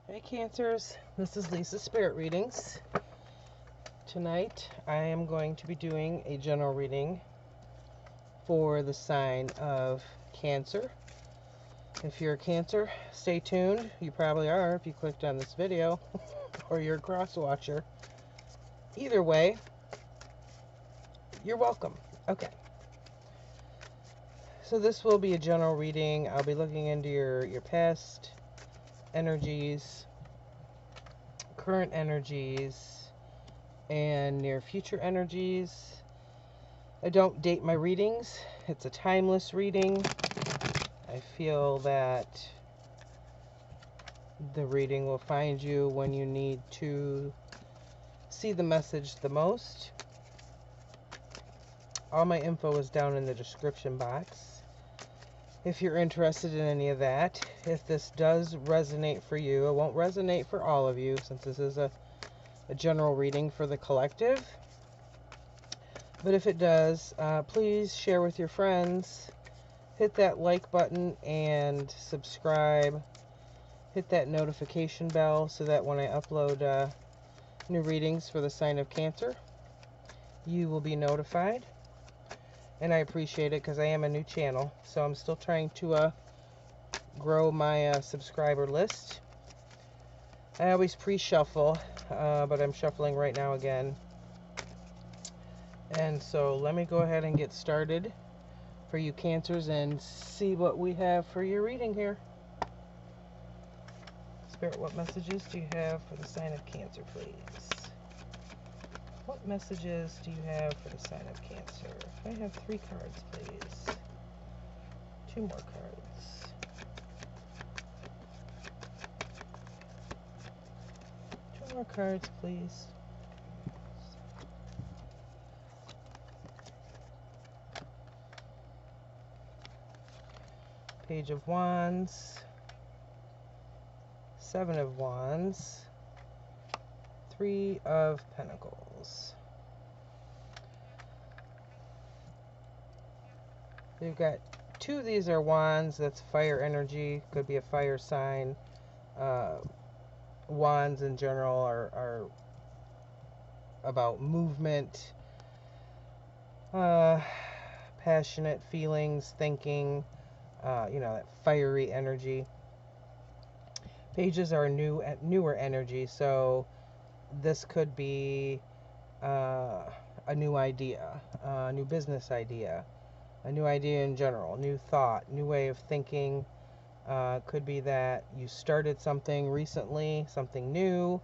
Hey Cancers, this is Lisa's Spirit Readings. Tonight I am going to be doing a general reading for the sign of Cancer. If you're a Cancer, stay tuned. You probably are if you clicked on this video or you're a cross watcher. Either way, you're welcome. Okay. So this will be a general reading. I'll be looking into your past energies, current energies, and near future energies. I don't date my readings. It's a timeless reading. I feel that the reading will find you when you need to see the message the most. All my info is down in the description box if you're interested in any of that. If this does resonate for you, it won't resonate for all of you since this is a general reading for the collective. But if it does, please share with your friends. Hit that like button and subscribe. Hit that notification bell so that when I upload new readings for the sign of Cancer, you will be notified. And I appreciate it because I am a new channel, so I'm still trying to grow my subscriber list. I always pre-shuffle, but I'm shuffling right now again. And so let me go ahead and get started for you Cancers and see what we have for your reading here. Spirit, what messages do you have for the sign of Cancer, please? What messages do you have for the sign of Cancer? If I have 3 cards, please. 2 more cards. 2 more cards, please. Page of Wands. 7 of Wands. 3 of Pentacles. We've got 2 of these are wands. That's fire energy. Could be a fire sign. Wands in general are about movement, passionate feelings, thinking, that fiery energy. Pages are newer energy, so this could be a new idea, a new business idea, a new idea in general, new thought, new way of thinking. Could be that you started something recently, something new.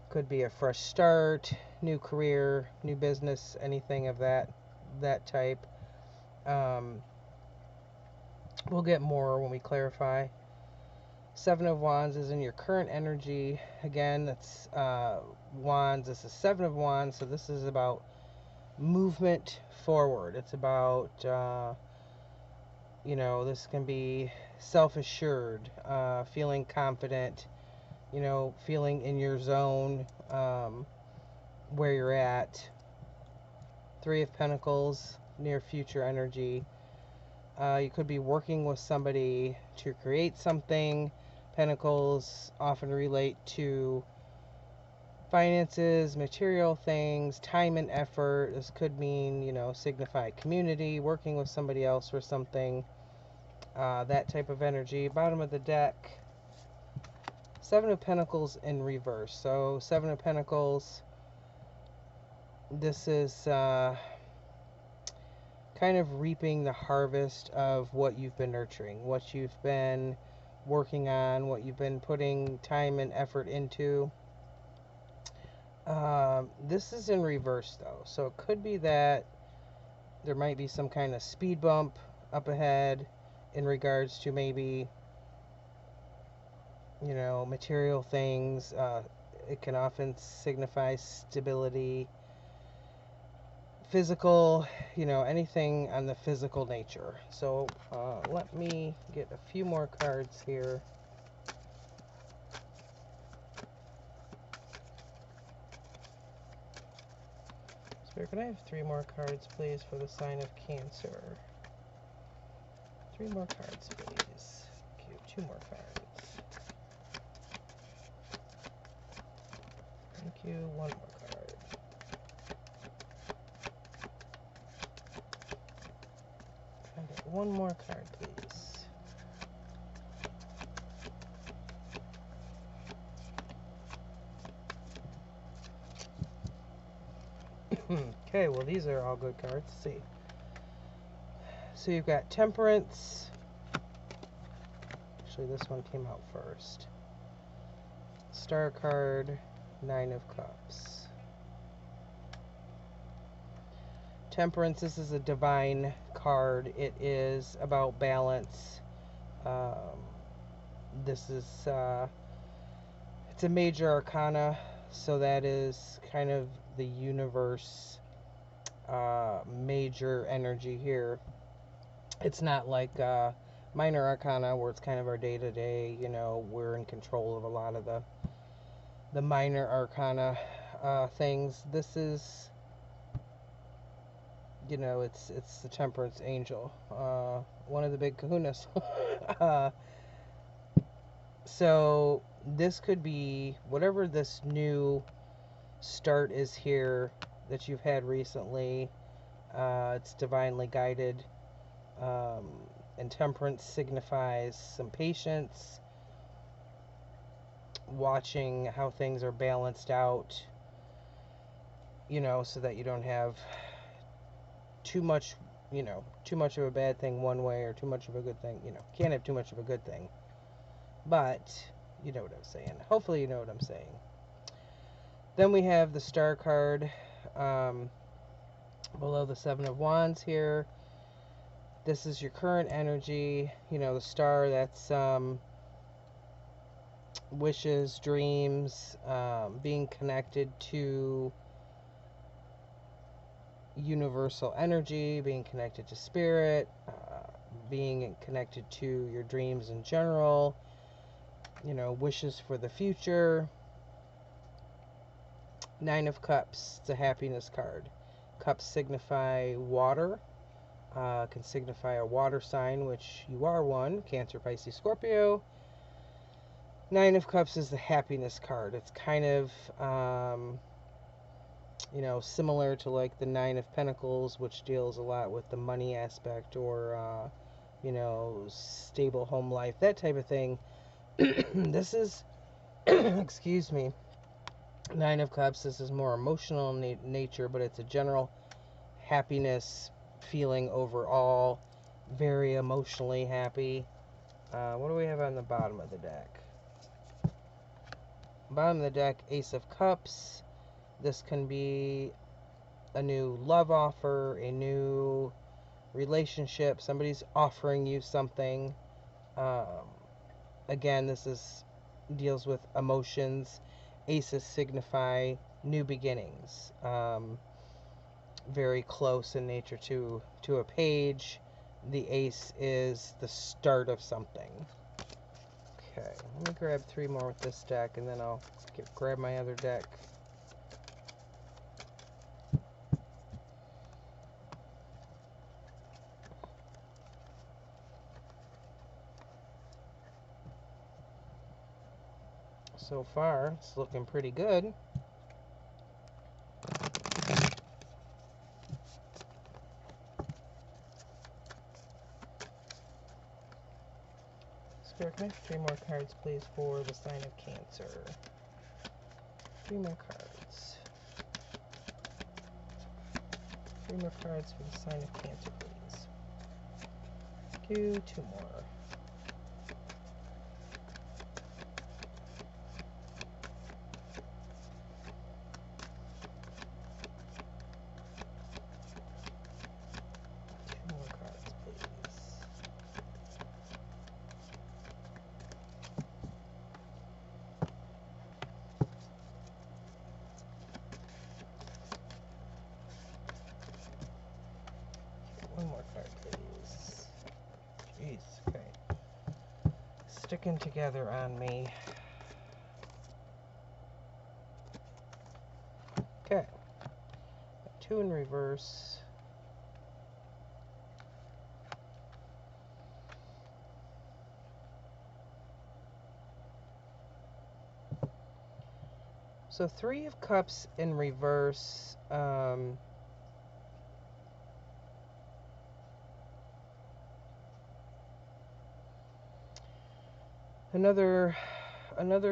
Could be a fresh start, new career, new business, anything of that type. We'll get more when we clarify. 7 of Wands is in your current energy. Again, that's Wands. This is 7 of Wands, so this is about movement forward. It's about, this can be self-assured, feeling confident, feeling in your zone, where you're at. 3 of Pentacles, near future energy. You could be working with somebody to create something. Pentacles often relate to finances, material things, time and effort. This could mean, signify community, working with somebody else for something, that type of energy. Bottom of the deck, 7 of Pentacles in reverse. So 7 of Pentacles, this is kind of reaping the harvest of what you've been nurturing, what you've been working on, what you've been putting time and effort into. This is in reverse though, so it could be that there might be some kind of speed bump up ahead in regards to maybe, material things. It can often signify stability, physical, anything on the physical nature. So let me get a few more cards here. Spirit, can I have 3 more cards, please, for the sign of Cancer? 3 more cards, please. Thank you. 2 more cards. Thank you. One more card. Can I get one more card, please? Okay, well, these are all good cards. Let's see. So you've got Temperance. Actually, this one came out first. Star card, Nine of Cups. Temperance, this is a divine card. It is about balance. This is, it's a major arcana, so that is kind of the universe major energy here. It's not like minor arcana where it's kind of our day-to-day, you know, we're in control of a lot of the minor arcana things. This is, you know, it's the Temperance Angel, one of the big kahunas. So this could be whatever this new start is here that you've had recently. It's divinely guided, and Temperance signifies some patience, watching how things are balanced out, you know, so that you don't have too much, you know, too much of a bad thing one way or too much of a good thing. You know, can't have too much of a good thing. But you know what I'm saying. Hopefully you know what I'm saying. Then we have the Star card below the Seven of Wands here. This is your current energy. You know, the Star, that's wishes, dreams, being connected to universal energy, being connected to spirit, being connected to your dreams in general, you know, wishes for the future. Nine of Cups, it's a happiness card. Cups signify water, can signify a water sign, which you are one, Cancer, Pisces, Scorpio. Nine of Cups is the happiness card. It's kind of, you know, similar to like the Nine of Pentacles, which deals a lot with the money aspect, or, you know, stable home life, that type of thing. This is, excuse me, Nine of Cups. This is more emotional in nature, but it's a general happiness feeling overall. Very emotionally happy. What do we have on the bottom of the deck? Bottom of the deck, Ace of Cups. This can be a new love offer, a new relationship. Somebody's offering you something. Again, this deals with emotions. Aces signify new beginnings. Very close in nature to a page. The ace is the start of something. Okay, let me grab 3 more with this deck, and then I'll grab my other deck. So far, it's looking pretty good. Spirit, can I have 3 more cards, please, for the sign of Cancer? 3 more cards. 3 more cards for the sign of Cancer, please. Thank you. 2 more. One more card, please. Jeez, okay. Sticking together on me. Okay. 2 in reverse. So Three of Cups in reverse. Another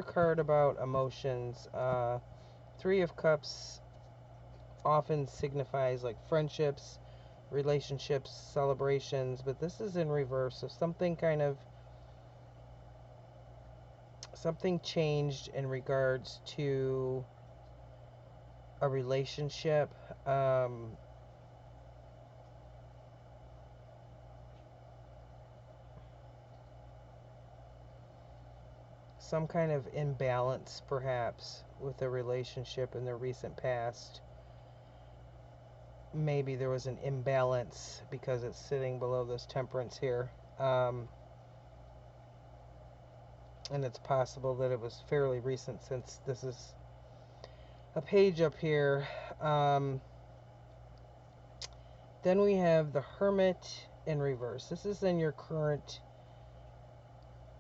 card about emotions. Three of Cups often signifies like friendships, relationships, celebrations, but this is in reverse. So something changed in regards to a relationship. Some kind of imbalance, perhaps, with a relationship in the recent past. Maybe there was an imbalance because it's sitting below this Temperance here. And it's possible that it was fairly recent, since this is a page up here. Then we have the Hermit in reverse. This is in your current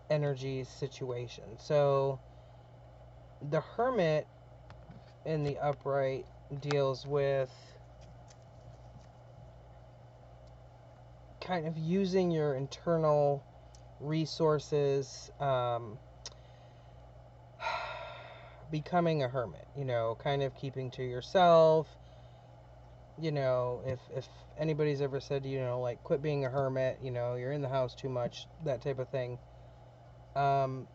energy situation. So the Hermit in the upright deals with kind of using your internal resources, becoming a hermit, kind of keeping to yourself. If anybody's ever said, like, quit being a hermit, you're in the house too much, that type of thing. A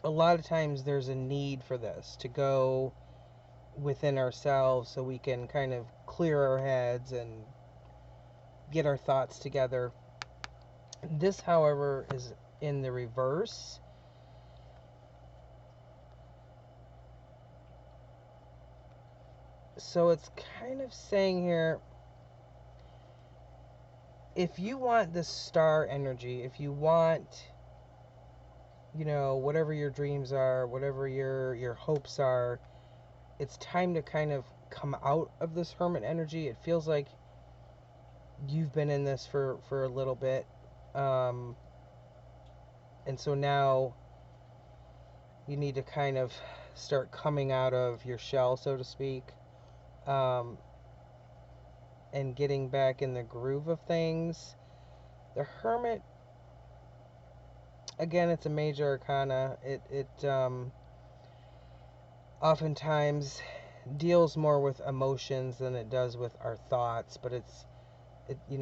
lot of times there's a need for this, to go within ourselves so we can kind of clear our heads and get our thoughts together. This, however, is in the reverse. So it's kind of saying here, if you want this star energy, if you want, whatever your dreams are, whatever your hopes are, it's time to kind of come out of this hermit energy. It feels like you've been in this for a little bit. And so now you need to kind of start coming out of your shell, so to speak, and getting back in the groove of things. The Hermit, again, it's a major arcana. It oftentimes deals more with emotions than it does with our thoughts, but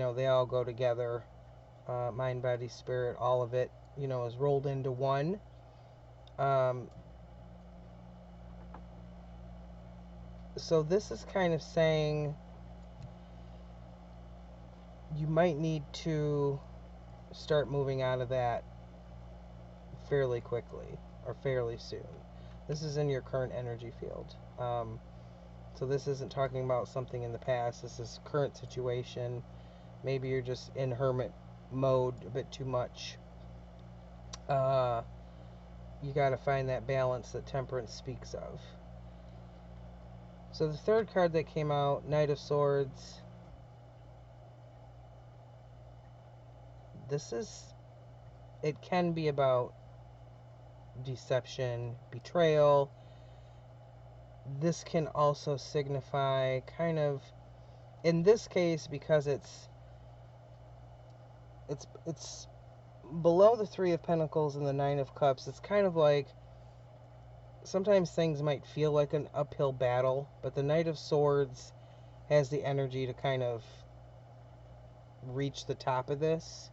they all go together. Mind, body, spirit, all of it, is rolled into one. So this is kind of saying you might need to start moving out of that fairly quickly or fairly soon. This is in your current energy field. So this isn't talking about something in the past. This is current situation. Maybe you're just in hermit mode a bit too much. You got to find that balance that Temperance speaks of. So the third card that came out, Knight of Swords. It can be about deception, betrayal. This can also signify kind of, in this case, because it's below the Three of Pentacles and the Nine of Cups, it's kind of like sometimes things might feel like an uphill battle, but the Knight of Swords has the energy to kind of reach the top of this.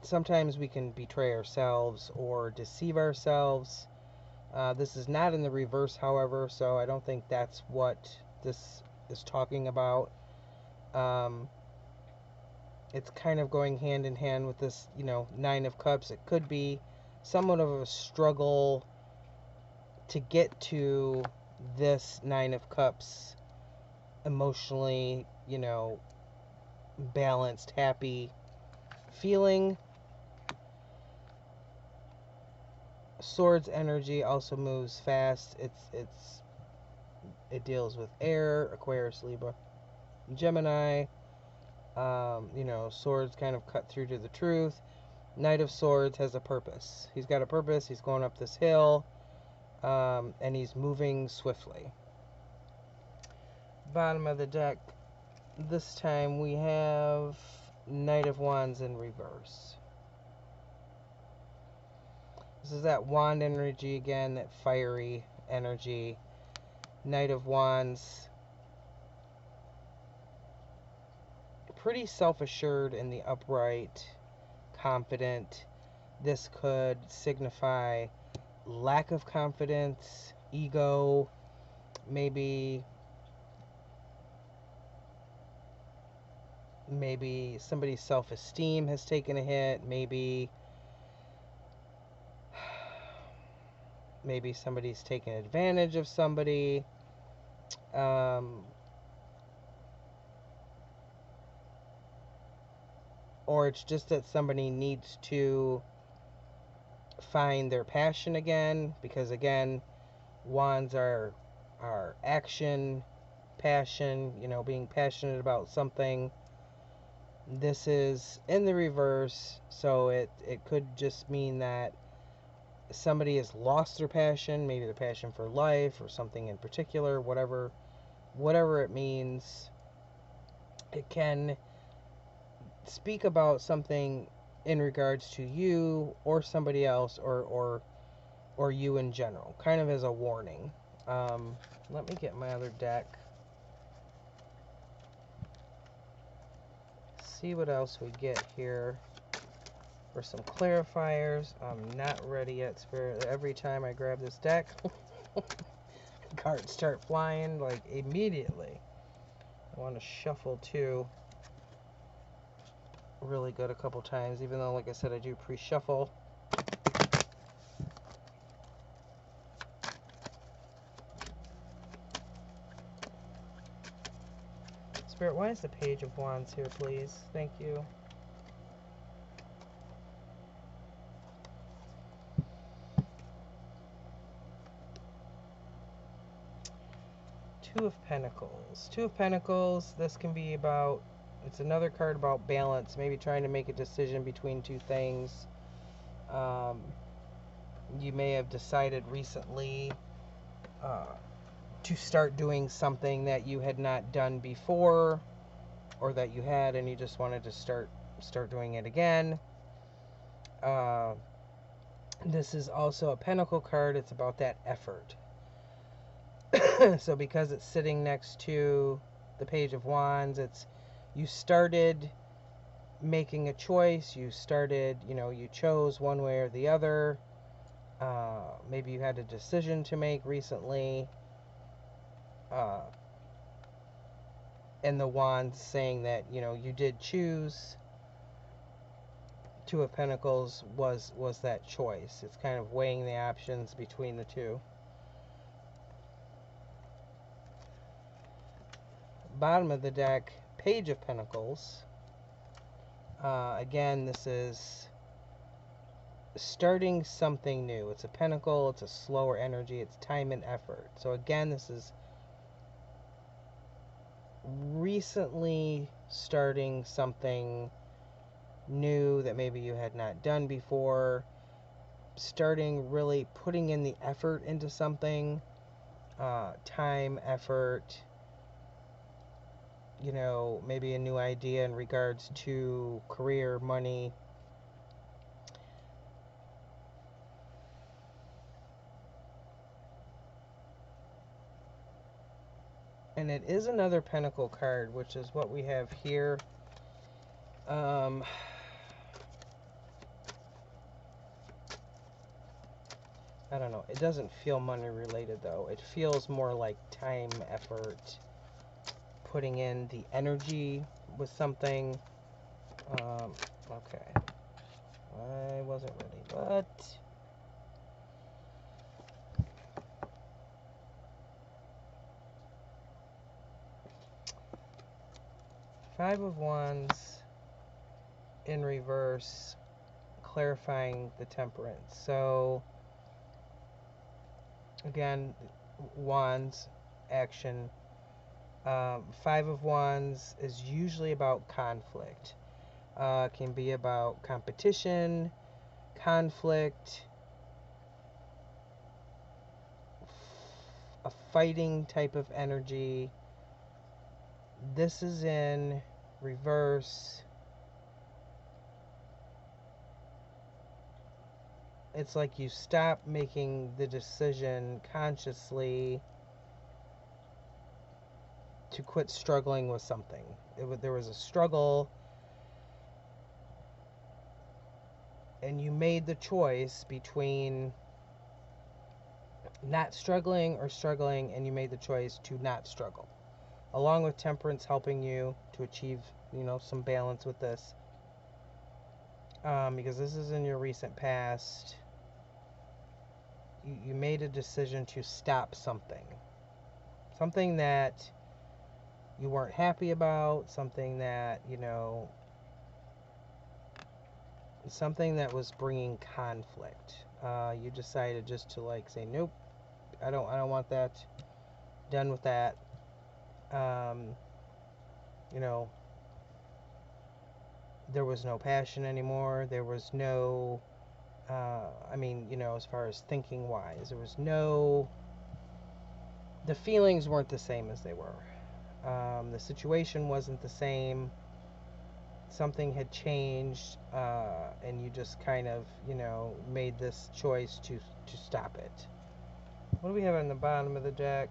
Sometimes we can betray ourselves or deceive ourselves. This is not in the reverse, however, so I don't think that's what this is talking about. It's kind of going hand in hand with this, Nine of Cups. It could be somewhat of a struggle to get to this Nine of Cups emotionally, balanced, happy feeling. Swords energy also moves fast. It deals with air, Aquarius, Libra, Gemini. Swords kind of cut through to the truth. Knight of Swords has a purpose. He's got a purpose. He's going up this hill, and he's moving swiftly. Bottom of the deck, this time we have Knight of Wands in reverse. This is that wand energy again, that fiery energy. Knight of Wands, pretty self-assured in the upright, confident. This could signify lack of confidence, ego, maybe somebody's self-esteem has taken a hit, maybe somebody's taken advantage of somebody, or it's just that somebody needs to find their passion again, because again, wands are action, passion, being passionate about something. This is in the reverse, so it could just mean that somebody has lost their passion, maybe the passion for life or something in particular, whatever it means. It can speak about something in regards to you or somebody else, or you in general, kind of as a warning. Let me get my other deck. See what else we get here for some clarifiers. I'm not ready yet, Spirit. Every time I grab this deck, cards start flying like immediately. I want to shuffle too. Really good a couple times, even though, like I said, I do pre-shuffle. Spirit, why is the Page of Wands here, please? Thank you. Two of Pentacles. Two of Pentacles, this can be about, it's another card about balance, maybe trying to make a decision between two things. You may have decided recently to start doing something that you had not done before, or that you had and you just wanted to start doing it again. This is also a Pentacle card. It's about that effort. So because it's sitting next to the Page of Wands, it's you started making a choice. You started, you chose one way or the other. Maybe you had a decision to make recently. And the Wands saying that, you did choose. Two of Pentacles was that choice. It's kind of weighing the options between the two. Bottom of the deck, Page of Pentacles. Again, this is starting something new. It's a pentacle, it's a slower energy, it's time and effort. So again, this is recently starting something new that maybe you had not done before. Starting really putting in the effort into something. Time, effort. Maybe a new idea in regards to career, money. And it is another Pentacle card, which is what we have here. I don't know. It doesn't feel money related, though. It feels more like time, effort, putting in the energy with something. Okay. I wasn't ready, but... Five of Wands in reverse, clarifying the Temperance. So, again, Wands, action. Five of Wands is usually about conflict. Can be about competition, conflict, a fighting type of energy. This is in reverse. It's like you stop making the decision consciously to quit struggling with something. There was a struggle, and you made the choice between not struggling or struggling, and you made the choice to not struggle. Along with temperance helping you to achieve, some balance with this. Because this is in your recent past. You made a decision to stop something. Something that you weren't happy about, something that, something that was bringing conflict. You decided just to say, nope, I don't want that. Done with that. There was no passion anymore. There was no, as far as thinking wise, there was no, the feelings weren't the same as they were. The situation wasn't the same. Something had changed, and you just kind of, made this choice to stop it. What do we have on the bottom of the deck?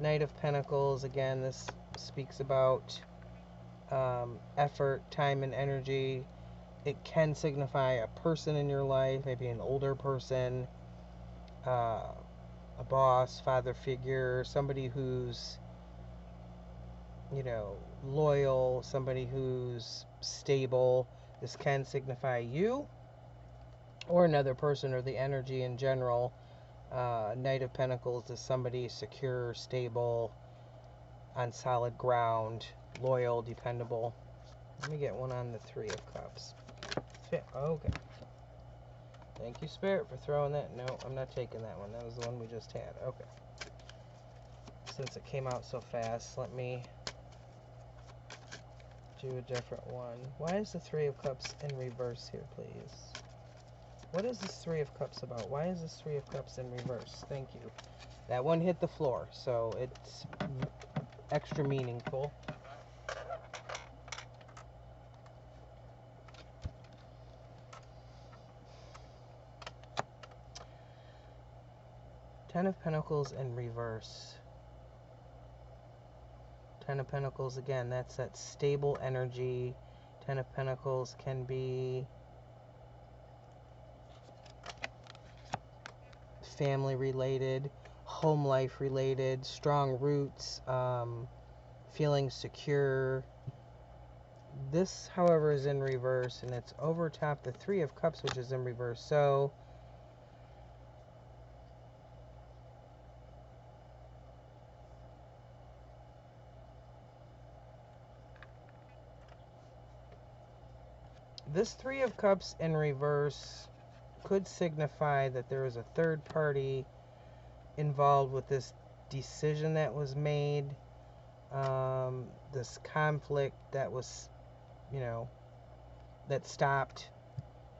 Knight of Pentacles. Again, this speaks about effort, time, and energy. It can signify a person in your life, maybe an older person, a boss, father figure, somebody who's, loyal, somebody who's stable. This can signify you or another person or the energy in general. Knight of Pentacles is somebody secure, stable, on solid ground, loyal, dependable. Let me get one on the Three of Cups. Okay. Thank you, Spirit, for throwing that. No, I'm not taking that one. That was the one we just had. Okay. Since it came out so fast, let me do a different one. Why is the Three of Cups in reverse here, please? What is this Three of Cups about? Why is this Three of Cups in reverse? Thank you. That one hit the floor, so it's extra meaningful. Ten of Pentacles in reverse. Ten of Pentacles, again, that's that stable energy. Ten of Pentacles can be family related, home life related, strong roots, feeling secure. This, however, is in reverse, and it's over top the Three of Cups, which is in reverse. So this Three of Cups in reverse could signify that there is a third party involved with this decision that was made, this conflict that was, that stopped,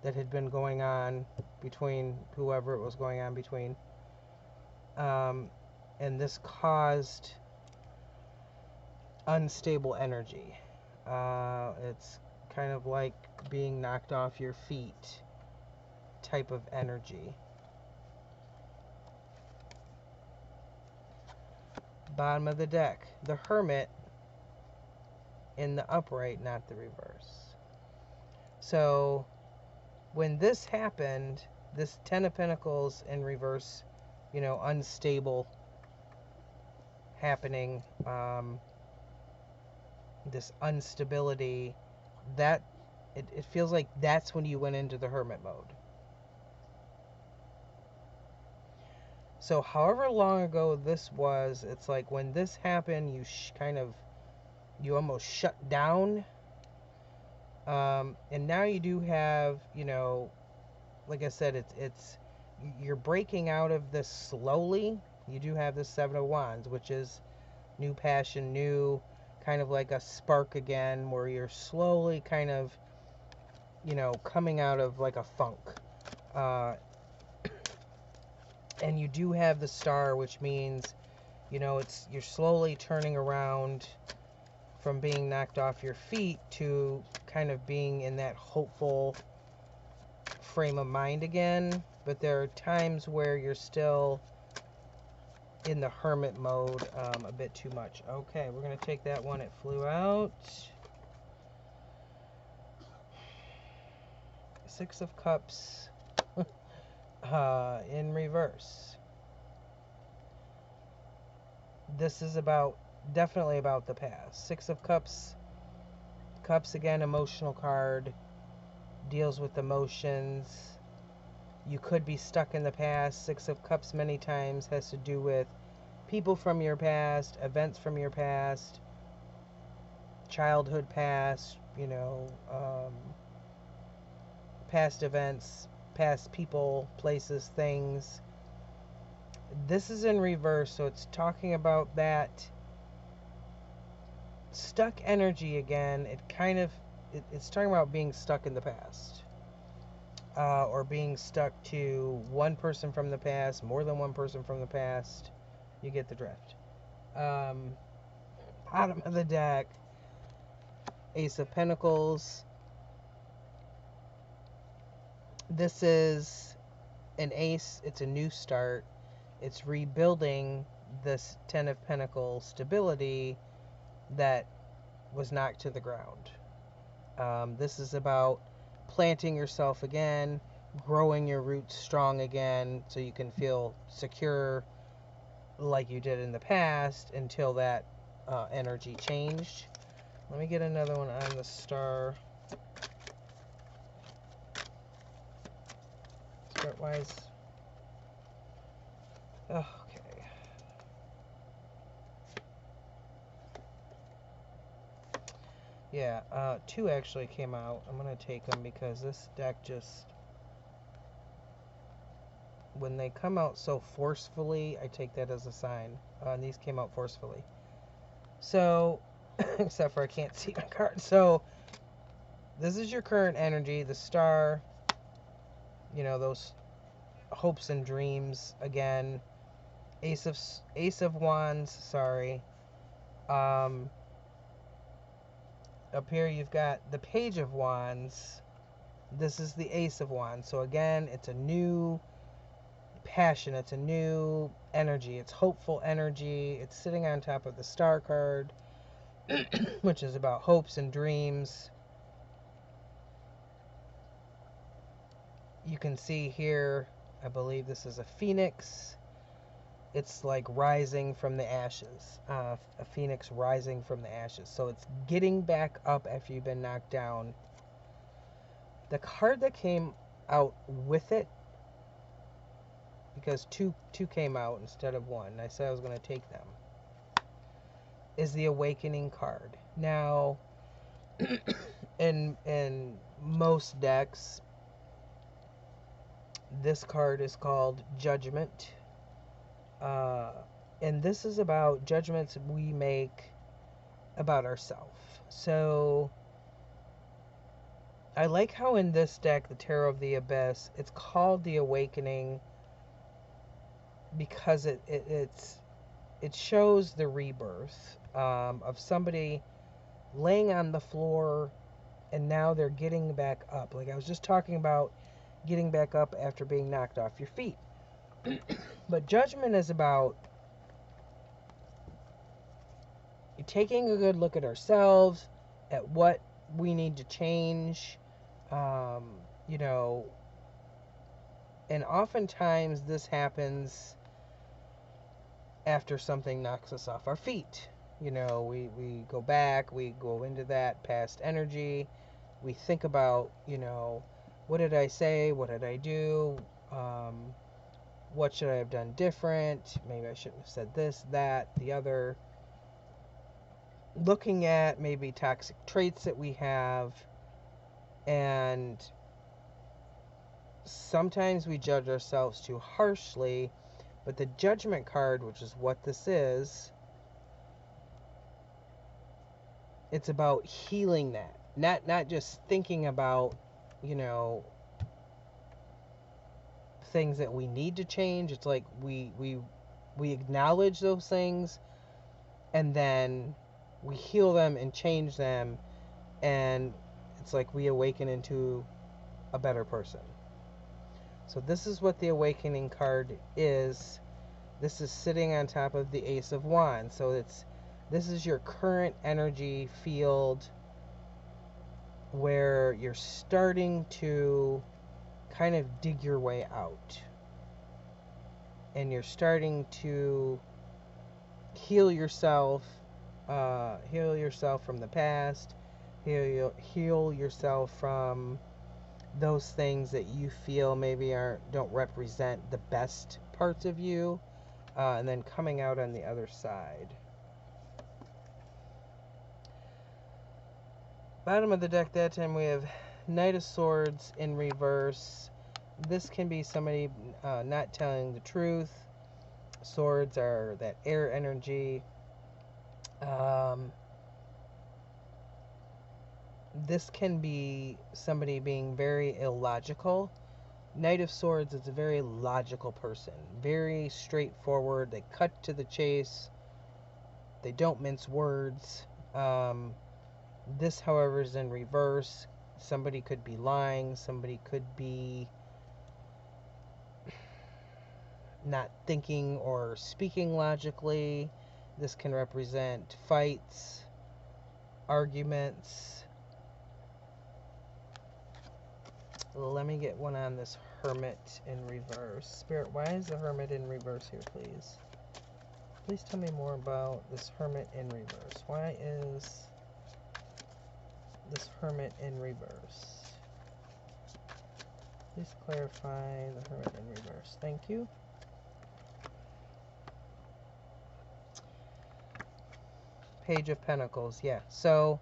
that had been going on between whoever it was going on between. And this caused unstable energy. It's kind of like being knocked off your feet type of energy. Bottom of the deck, the Hermit in the upright, not the reverse. So when this happened, this Ten of Pentacles in reverse, unstable happening, this instability, that it feels like that's when you went into the Hermit mode. So however long ago this was, it's like when this happened, you almost shut down. And now you do have, like I said, you're breaking out of this slowly. You do have the Seven of Wands, which is new passion, new kind of like a spark again, where you're slowly kind of, you know, coming out of like a funk. And you do have the star, which means, you know, you're slowly turning around from being knocked off your feet to kind of being in that hopeful frame of mind again. But there are times where you're still in the hermit mode a bit too much. Okay, we're going to take that one. It flew out. Six of Cups in reverse. This is definitely about the past. Six of Cups. Cups again, emotional card. Deals with emotions. You could be stuck in the past. Six of Cups many times has to do with people from your past, events from your past, childhood past, you know, past events, past people, places, things. This is in reverse, so it's talking about that stuck energy again. It's talking about being stuck in the past. Or being stuck to one person from the past, more than one person from the past. You get the drift. Bottom of the deck, Ace of Pentacles. This is an ace. It's a new start. It's rebuilding this Ten of Pentacles stability that was knocked to the ground. This is about planting yourself again, growing your roots strong again so you can feel secure like you did in the past until that energy changed. Let me get another one on the star. Start-wise. Okay. Yeah, two actually came out. I'm going to take them because this deck just... when they come out so forcefully, I take that as a sign. And these came out forcefully. So, except for I can't see my card. So, this is your current energy. The star, you know, those hopes and dreams again. Ace of Wands, sorry. Up here you've got the Page of Wands. This is the Ace of Wands. So again, it's a new passion. It's a new energy. It's hopeful energy. It's sitting on top of the Star card, which is about hopes and dreams. You can see here, I believe this is a phoenix. It's like rising from the ashes. A phoenix rising from the ashes. So it's getting back up after you've been knocked down. The card that came out with it, because two came out instead of one, I said I was going to take them, is the Awakening card. Now, in most decks, this card is called Judgment. And this is about judgments we make about ourselves. So, I like how in this deck, the Tarot of the Abyss, it's called the Awakening because it shows the rebirth of somebody laying on the floor and now they're getting back up. Like I was just talking about getting back up after being knocked off your feet. But Judgment is about taking a good look at ourselves, at what we need to change, you know, and oftentimes this happens after something knocks us off our feet. You know, we go back, we go into that past energy, we think about, you know, what did I say, what did I do, what should I have done different, maybe I shouldn't have said this, that, the other. Looking at maybe toxic traits that we have, and sometimes we judge ourselves too harshly, but the Judgment card, which is what this is, it's about healing that. Not just thinking about, you know, things that we need to change. It's like we acknowledge those things, and then we heal them and change them, and it's like we awaken into a better person. So this is what the awakening card is. This is sitting on top of the Ace of Wands. So this is your current energy field where you're starting to kind of dig your way out. And you're starting to heal yourself from the past, heal yourself from those things that you feel maybe don't represent the best parts of you, and then coming out on the other side. Bottom of the deck that time we have Knight of Swords in reverse. This can be somebody not telling the truth. Swords are that air energy. This can be somebody being very illogical. Knight of Swords is a very logical person, very straightforward. They cut to the chase. They don't mince words. This, however, is in reverse. Somebody could be lying. Somebody could be not thinking or speaking logically. This can represent fights, arguments. Let me get one on this Hermit in reverse. Spirit, why is the Hermit in reverse here, please? Please tell me more about this Hermit in reverse. Why is this Hermit in reverse? Please clarify the Hermit in reverse. Thank you. Page of Pentacles, yeah. So,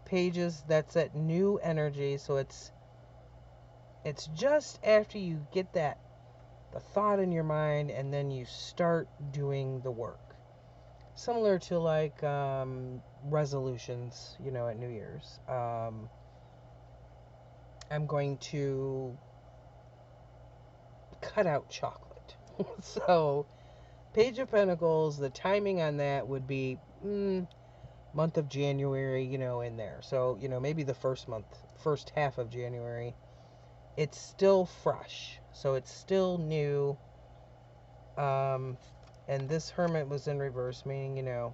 pages, that's that new energy. So it's just after you get the thought in your mind, and then you start doing the work. Similar to like resolutions, you know, at New Year's. I'm going to cut out chocolate. So, Page of Pentacles, the timing on that would be month of January, you know, in there. So, you know, maybe the first half of January. It's still fresh, so it's still new. And this Hermit was in reverse, meaning, you know,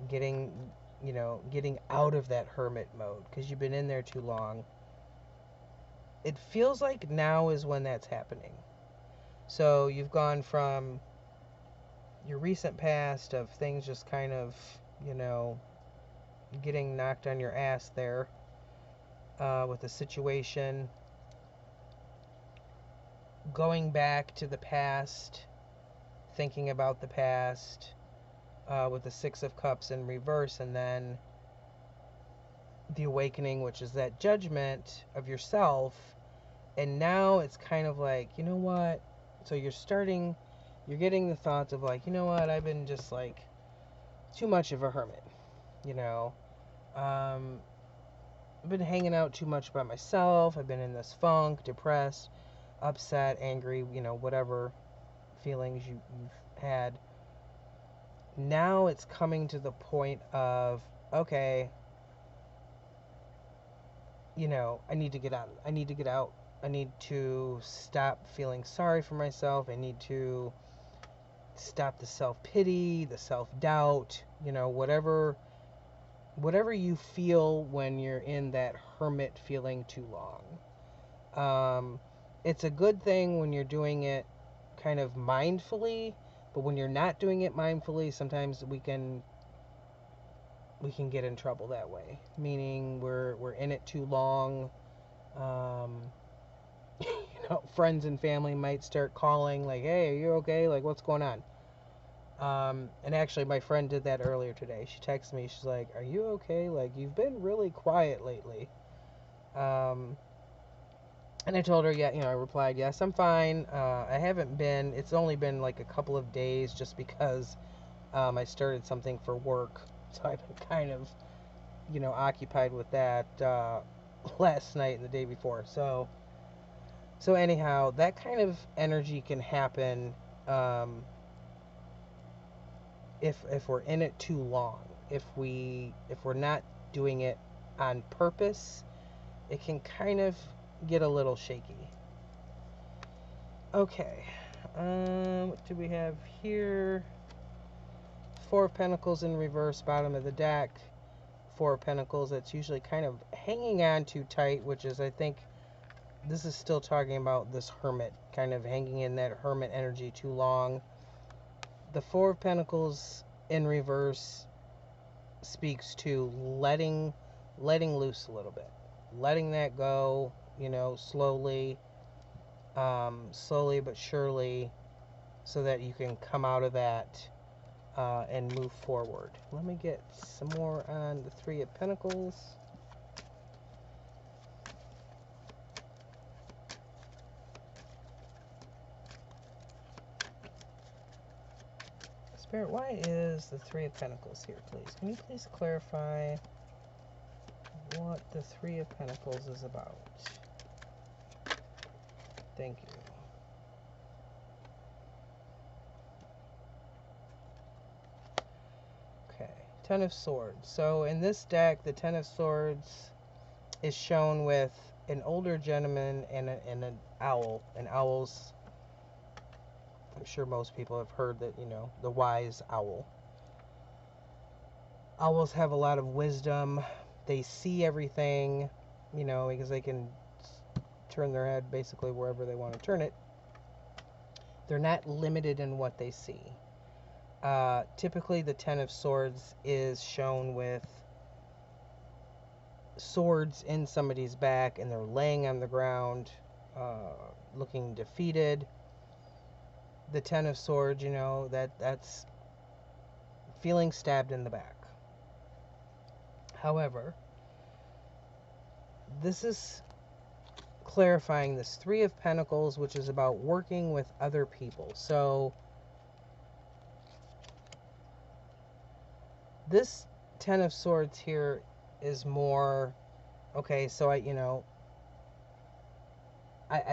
getting out of that hermit mode because you've been in there too long. It feels like now is when that's happening. So you've gone from your recent past of things just kind of, you know, getting knocked on your ass there with the situation, going back to the past, thinking about the past with the Six of Cups in reverse, and then the awakening, which is that judgment of yourself. And now it's kind of like, you know what? So you're getting the thoughts of like, you know what? I've been just like too much of a hermit, you know. I've been hanging out too much by myself. I've been in this funk, depressed, upset, angry, you know, whatever feelings you've had. Now it's coming to the point of, okay, you know, I need to get out. I need to get out. I need to stop feeling sorry for myself. I need to stop the self-pity, the self-doubt, you know, whatever you feel when you're in that hermit feeling too long. It's a good thing when you're doing it kind of mindfully, but when you're not doing it mindfully, sometimes we can get in trouble that way. Meaning we're in it too long. You know, friends and family might start calling like, "Hey, are you okay? Like, what's going on?" And actually, my friend did that earlier today. She texted me. She's like, "Are you okay? Like, you've been really quiet lately." And I told her, yeah, you know, I replied, yes, I'm fine. It's only been like a couple of days just because I started something for work So I've been kind of, occupied with that last night and the day before. So anyhow, that kind of energy can happen if we're in it too long. If we're not doing it on purpose, it can kind of get a little shaky. Okay, what do we have here? Four of Pentacles in reverse, bottom of the deck. Four of Pentacles, that's usually kind of hanging on too tight, which is, I think, this is still talking about this Hermit, kind of hanging in that Hermit energy too long. The Four of Pentacles in reverse speaks to letting loose a little bit. Letting that go, slowly but surely, so that you can come out of that and move forward. Let me get some more on the Three of Pentacles. Spirit, why is the Three of Pentacles here, please? Can you please clarify what the Three of Pentacles is about? Thank you. Okay, Ten of Swords. So in this deck, the Ten of Swords is shown with an older gentleman and an owl. And owls, I'm sure most people have heard that, the wise owl. Owls have a lot of wisdom. They see everything, because they can turn their head basically wherever they want to turn it. They're not limited in what they see. Typically, the Ten of Swords is shown with swords in somebody's back, and they're laying on the ground, looking defeated. The Ten of Swords, that's feeling stabbed in the back. However, this is clarifying this Three of Pentacles, which is about working with other people. So this Ten of Swords here is more, okay, so I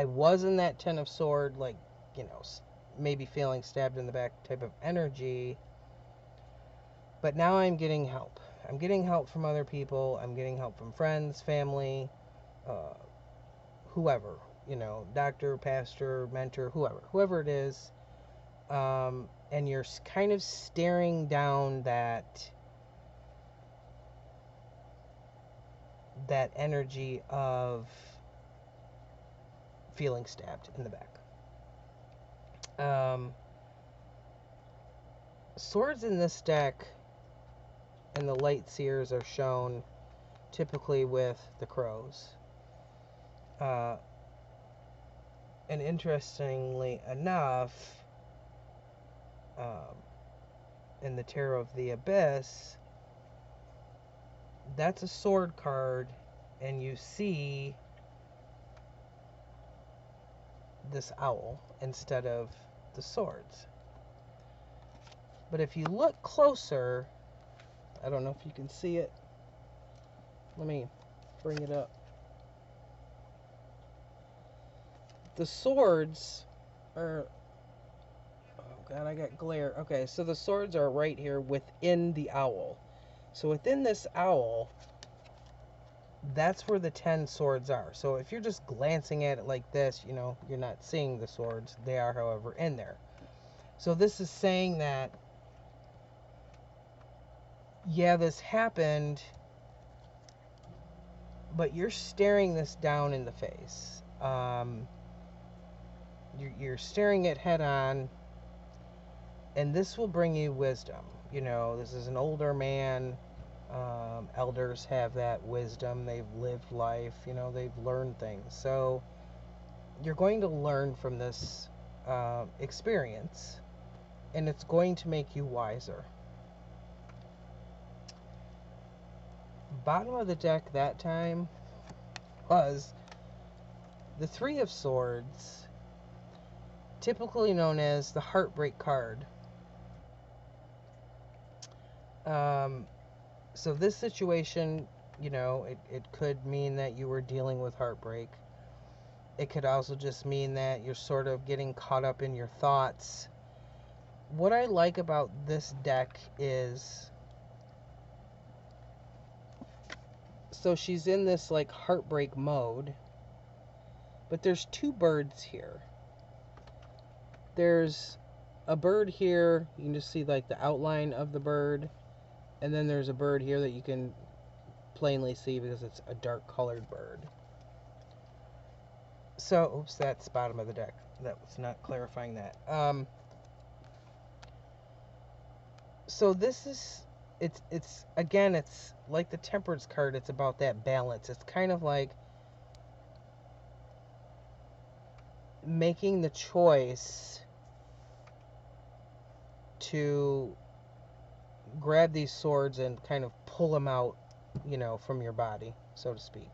was in that Ten of Sword, like, maybe feeling stabbed in the back type of energy, but now I'm getting help. I'm getting help from other people. I'm getting help from friends, family, whoever, doctor, pastor, mentor, whoever it is. And you're kind of staring down that energy of feeling stabbed in the back. Swords in this deck and the light seers are shown typically with the crows. And interestingly enough, in the Tarot of the Abyss, that's a sword card, and you see this owl instead of the swords. But if you look closer, I don't know if you can see it. Let me bring it up. The swords are, oh god, I got glare. Okay, so the swords are right here within the owl. So within this owl, that's where the 10 swords are. So if you're just glancing at it like this, you're not seeing the swords. They are, however, in there. So this is saying that, yeah, this happened, but you're staring this down in the face. You're staring it head on, and this will bring you wisdom. This is an older man. Elders have that wisdom. They've lived life. They've learned things. So you're going to learn from this experience, and it's going to make you wiser. Bottom of the deck that time was the Three of Swords, typically known as the Heartbreak card. So this situation, you know, it could mean that you were dealing with heartbreak. It could also just mean that you're sort of getting caught up in your thoughts. What I like about this deck is, so she's in this like heartbreak mode, but there's two birds here. There's a bird here, you can just see like the outline of the bird, and then there's a bird here that you can plainly see because it's a dark colored bird. So, oops, that's bottom of the deck. That was not clarifying that. So this is, it's again, it's like the Temperance card. It's about that balance. It's kind of like making the choice to grab these swords and kind of pull them out, you know, from your body, so to speak.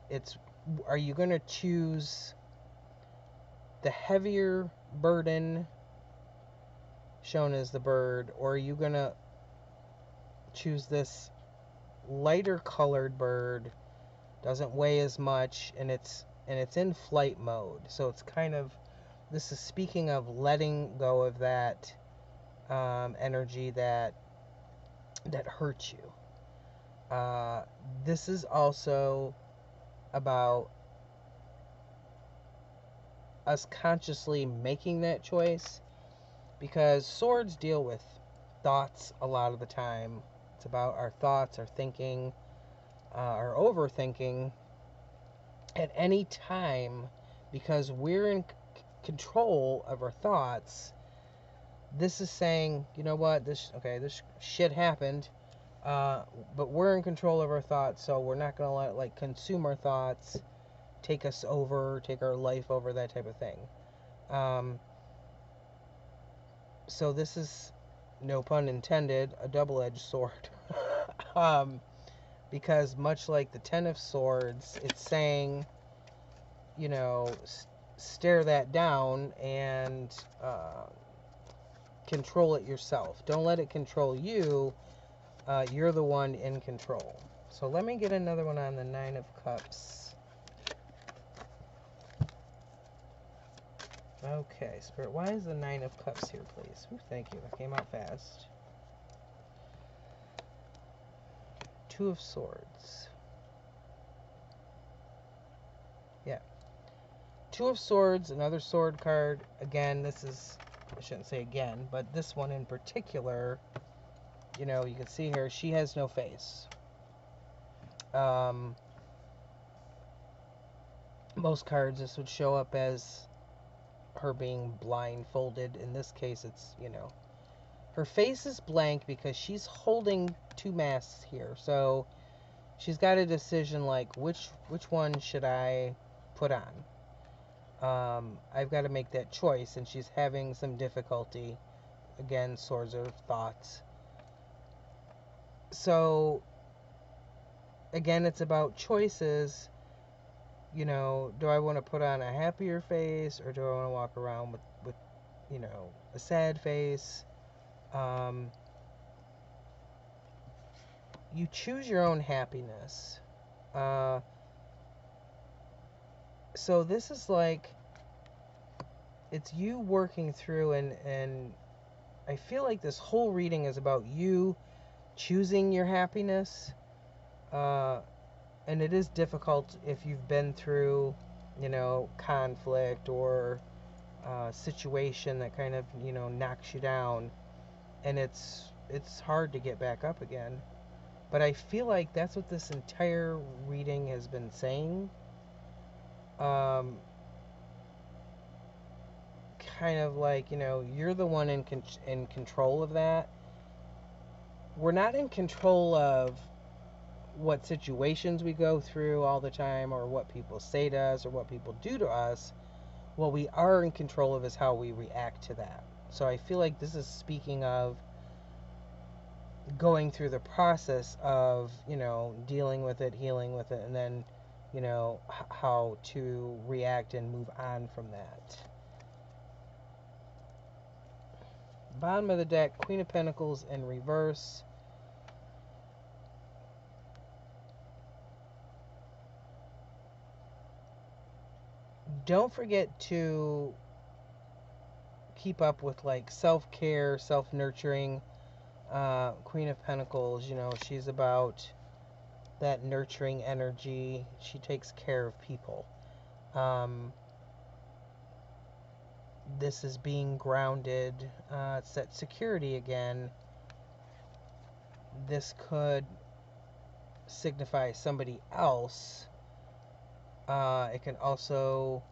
It's, are you going to choose the heavier burden shown as the bird, or are you going to choose this lighter colored bird, doesn't weigh as much, and it's in flight mode. So it's kind of, this is speaking of letting go of that energy that hurts you. This is also about us consciously making that choice, because swords deal with thoughts a lot of the time. It's about our thoughts, our thinking, our overthinking at any time, because we're in control of our thoughts. This is saying, you know what, this shit happened, but we're in control of our thoughts, so we're not going to let like consume our thoughts, take us over, take our life over, that type of thing. So this is, no pun intended, a double-edged sword. Because much like the Ten of Swords, it's saying, you know, stare that down and control it yourself. Don't let it control you. You're the one in control. So let me get another one on the Nine of Cups. Okay, Spirit, why is the Nine of Cups here, please? Ooh, thank you. That came out fast. Two of Swords. Yeah. Two of Swords, another sword card. Again, this is, I shouldn't say again, but this one in particular, you know, you can see here, she has no face. Most cards, this would show up as her being blindfolded. In this case, it's, you know, her face is blank because she's holding two masks here. So she's got a decision like, which one should I put on? I've got to make that choice, and she's having some difficulty. Again, swords of thoughts. So again, it's about choices. You know, do I want to put on a happier face, or do I want to walk around with you know, a sad face? You choose your own happiness. So this is like, it's you working through, and I feel like this whole reading is about you choosing your happiness. And it is difficult if you've been through, you know, conflict or situation that kind of, you know, knocks you down, and it's hard to get back up again. But I feel like that's what this entire reading has been saying. Kind of like, you know, you're the one in control of that. We're not in control of what situations we go through all the time, or what people say to us, or what people do to us. What we are in control of is how we react to that. So I feel like this is speaking of going through the process of, you know, dealing with it, healing with it, and then, you know, how to react and move on from that. Bottom of the deck, Queen of Pentacles in reverse. don't forget to keep up with like self-care, self-nurturing. Queen of Pentacles, you know, she's about that nurturing energy. She takes care of people. This is being grounded. It's that security again. This could signify somebody else. It can also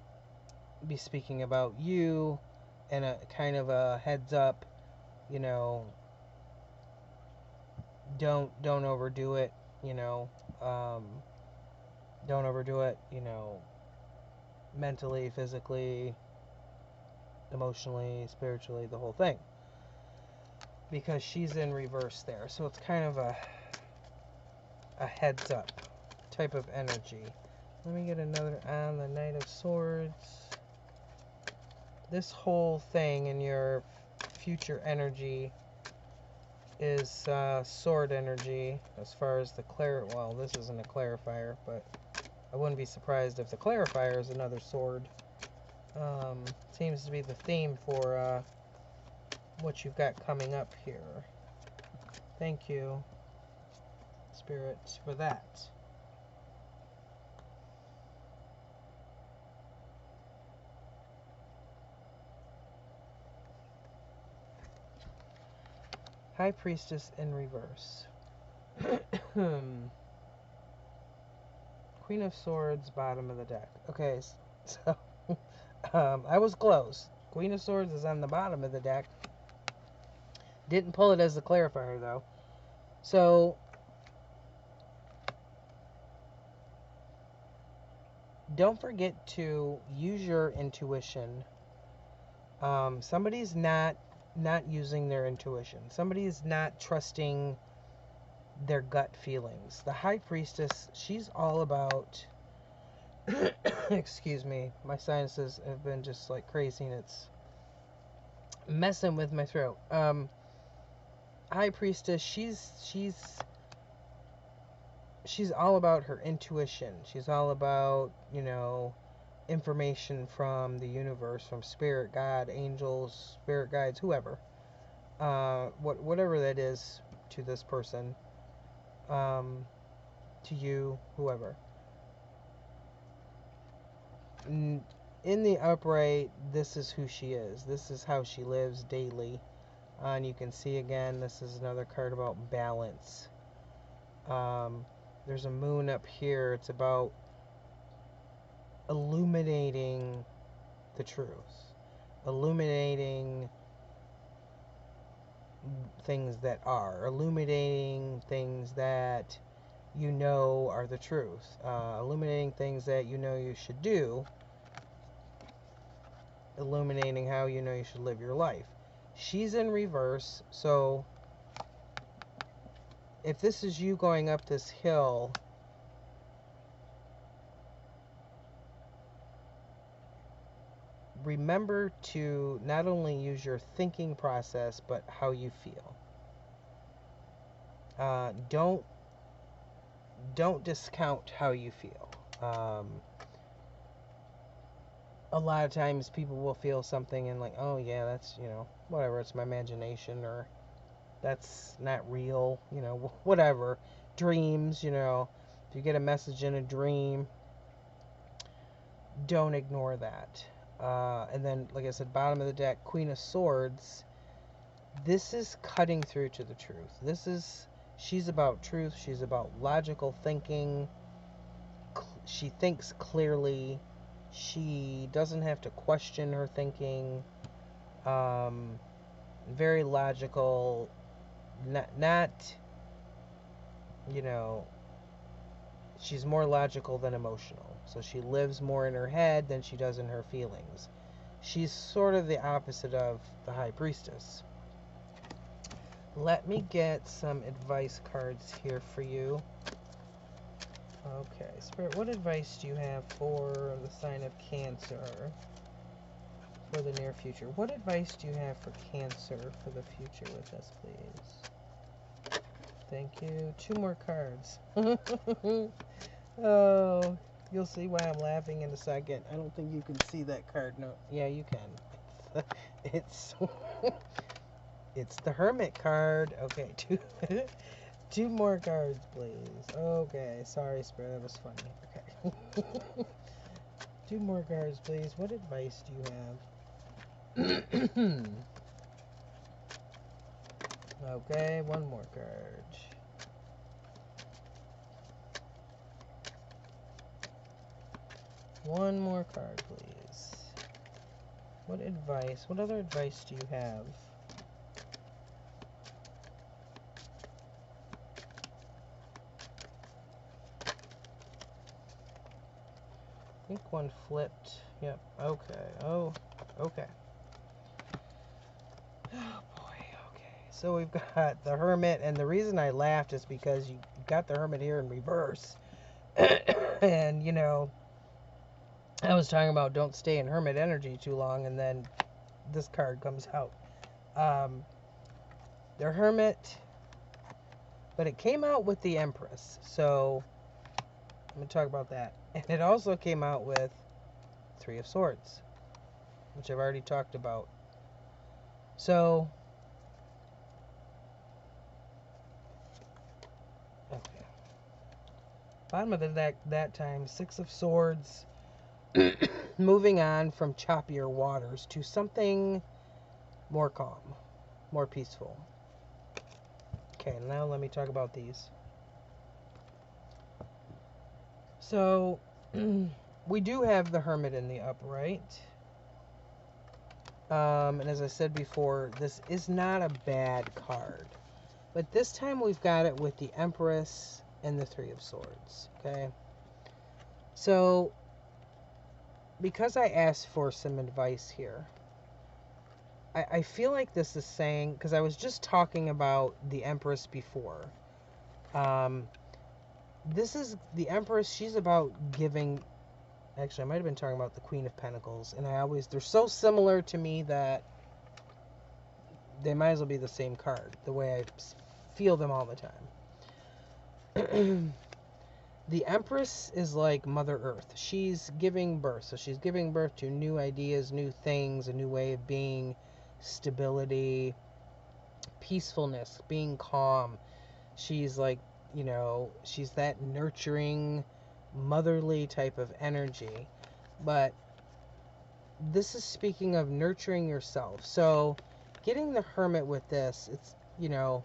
be speaking about you and a kind of a heads up, you know, don't overdo it, you know, don't overdo it, you know, mentally, physically, emotionally, spiritually, the whole thing, because she's in reverse there. So it's kind of a heads up type of energy. Let me get another on the Knight of Swords. This whole thing in your future energy is sword energy as far as the well, this isn't a clarifier, but I wouldn't be surprised if the clarifier is another sword. Seems to be the theme for what you've got coming up here. Thank you, Spirit, for that. High Priestess in reverse. Queen of Swords, bottom of the deck. Okay, so I was close. Queen of Swords is on the bottom of the deck. Didn't pull it as the clarifier, though. So, don't forget to use your intuition. Somebody's not using their intuition. Somebody's not trusting their gut feelings. The High Priestess, she's all about excuse me, my sinuses have been just like crazy and it's messing with my throat. High Priestess, she's all about her intuition. She's all about, you know, information from the universe, from spirit, God, angels, spirit guides, whoever. Whatever that is to this person, to you, whoever. In the upright, this is who she is. This is how she lives daily. And you can see again, this is another card about balance. There's a moon up here. It's about illuminating the truth. Illuminating things that are. Illuminating things that you know are the truth. Illuminating things that you know you should do. Illuminating how you know you should live your life. She's in reverse, so if this is you going up this hill, remember to not only use your thinking process, but how you feel. Don't discount how you feel. A lot of times people will feel something and like, oh yeah, that's, you know, whatever, it's my imagination, or that's not real, you know, whatever. Dreams, you know, if you get a message in a dream, don't ignore that. And then, like I said, bottom of the deck, Queen of Swords. This is cutting through to the truth. She's about truth. She's about logical thinking. She thinks clearly. She doesn't have to question her thinking. Very logical. Not, you know, she's more logical than emotional. So she lives more in her head than she does in her feelings. She's sort of the opposite of the High Priestess. Let me get some advice cards here for you. Okay, Spirit, what advice do you have for the sign of Cancer for the near future? What advice do you have for Cancer for the future with us, please? Thank you. 2 more cards. Oh, You'll see why I'm laughing in a second. I don't think you can see that card. No, yeah, you can. It's it's the Hermit card. Okay, two more cards, please. Okay, sorry, Spirit, that was funny. Okay. Two more cards, please. What advice do you have? Okay, one more card. One more card, please. What advice? What other advice do you have? I think one flipped. Yep. Okay. Oh, okay. Oh boy. Okay. So we've got the Hermit, and the reason I laughed is because you got the Hermit here in reverse. And, you know, I was talking about don't stay in Hermit energy too long, and then this card comes out. The Hermit, but it came out with the Empress. So I'm going to talk about that. And it also came out with Three of Swords, which I've already talked about. So, okay. Bottom of the deck that time, Six of Swords. Moving on from choppier waters to something more calm, more peaceful. Okay, now let me talk about these. So, we do have the Hermit in the upright. And as I said before, this is not a bad card. But this time we've got it with the Empress and the Three of Swords. Okay? So, because I asked for some advice here, I feel like this is saying, because I was just talking about the Empress before. This is the Empress, she's about giving. Actually, I might have been talking about the Queen of Pentacles, and they're so similar to me that they might as well be the same card, the way I feel them all the time. The Empress is like Mother Earth. She's giving birth. So she's giving birth to new ideas, new things, a new way of being, stability, peacefulness, being calm. She's like, you know, she's that nurturing, motherly type of energy. But this is speaking of nurturing yourself. So getting the Hermit with this, it's, you know,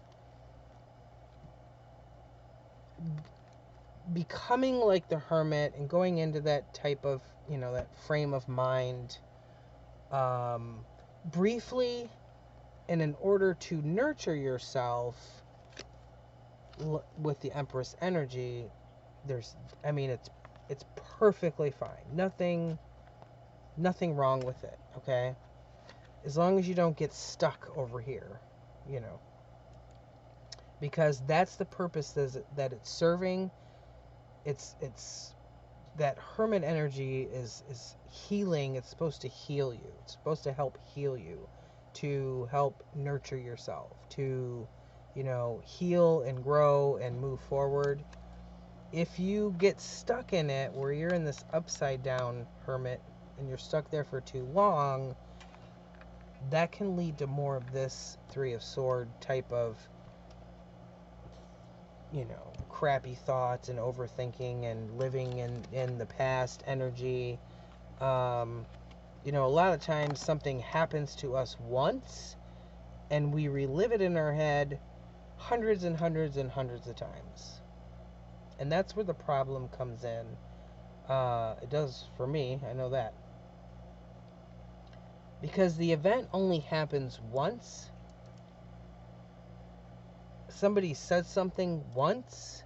becoming like the Hermit and going into that type of, you know, that frame of mind briefly, and in order to nurture yourself with the Empress energy, it's perfectly fine. Nothing wrong with it, okay? As long as you don't get stuck over here, you know. Because that's the purpose that it's serving. It's that Hermit energy is healing. It's supposed to heal you. It's supposed to help heal you, to help nurture yourself, to, you know, heal and grow and move forward. If you get stuck in it, where you're in this upside down Hermit and you're stuck there for too long, that can lead to more of this Three of Swords type of, you know, crappy thoughts and overthinking and living in the past energy. You know, a lot of times something happens to us once and we relive it in our head hundreds and hundreds and hundreds of times. And that's where the problem comes in. It does for me, I know that. Because the event only happens once. Somebody says something once.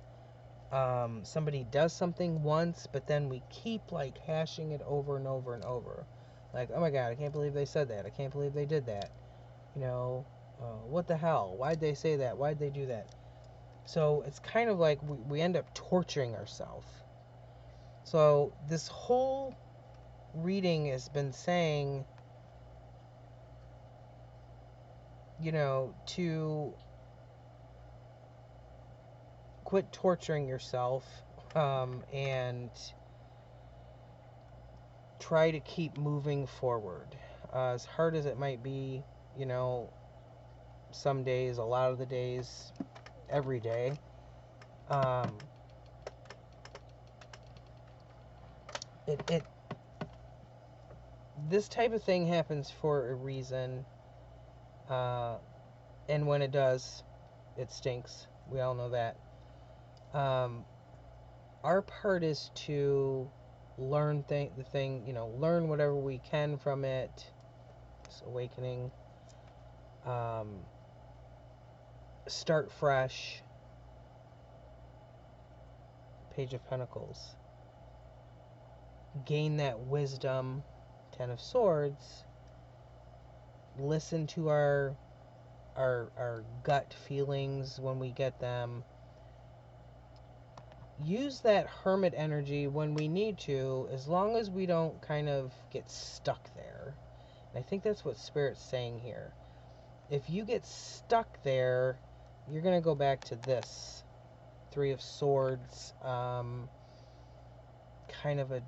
Somebody does something once, but then we keep like hashing it over and over and over. Like, oh my God, I can't believe they said that. I can't believe they did that. You know, what the hell? Why'd they say that? Why'd they do that? So it's kind of like we end up torturing ourselves. So this whole reading has been saying, you know, to quit torturing yourself, and try to keep moving forward. As hard as it might be, you know, some days, a lot of the days, every day. This type of thing happens for a reason, and when it does, it stinks. We all know that. Our part is to learn learn whatever we can from it. This awakening. Start fresh. Page of Pentacles. Gain that wisdom. Ten of Swords. Listen to our gut feelings when we get them. Use that hermit energy when we need to, as long as we don't kind of get stuck there. And I think that's what Spirit's saying here. If you get stuck there, you're going to go back to this. Three of Swords. Kind of a,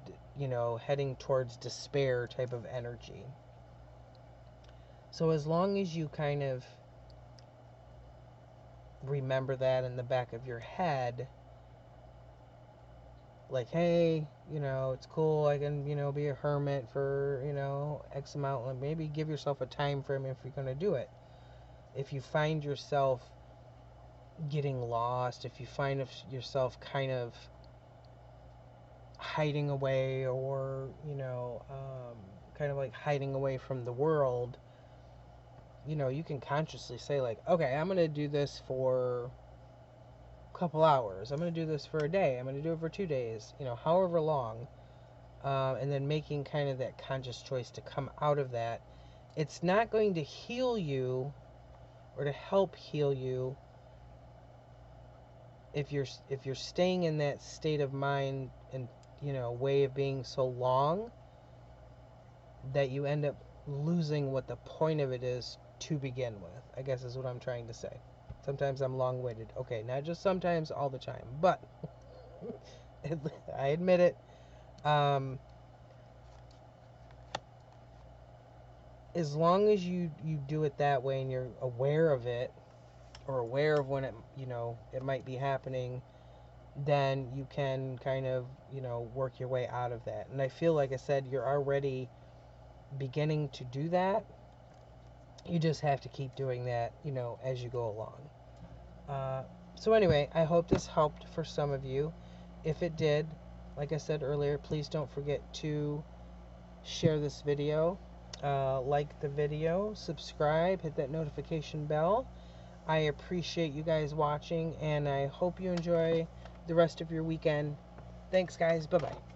heading towards despair type of energy. So as long as you kind of remember that in the back of your head, like, hey, it's cool, I can, be a hermit for, X amount, and maybe give yourself a time frame if you're going to do it. If you find yourself getting lost, if you find yourself kind of hiding away, or, kind of like hiding away from the world, you can consciously say, like, okay, I'm going to do this for couple hours, I'm going to do this for a day, I'm going to do it for 2 days, however long, and then making kind of that conscious choice to come out of that. It's not going to heal you or to help heal you if you're staying in that state of mind and way of being so long that you end up losing what the point of it is to begin with, I guess is what I'm trying to say. Sometimes I'm long-winded. Okay, not just sometimes, all the time. But I admit it. As long as you do it that way and you're aware of it, or aware of when it it might be happening, then you can kind of work your way out of that. And I feel, like I said, you're already beginning to do that. You just have to keep doing that as you go along. So anyway, I hope this helped for some of you. If it did, like I said earlier, please don't forget to share this video, like the video, subscribe, hit that notification bell. I appreciate you guys watching, and I hope you enjoy the rest of your weekend. Thanks, guys. Bye-bye.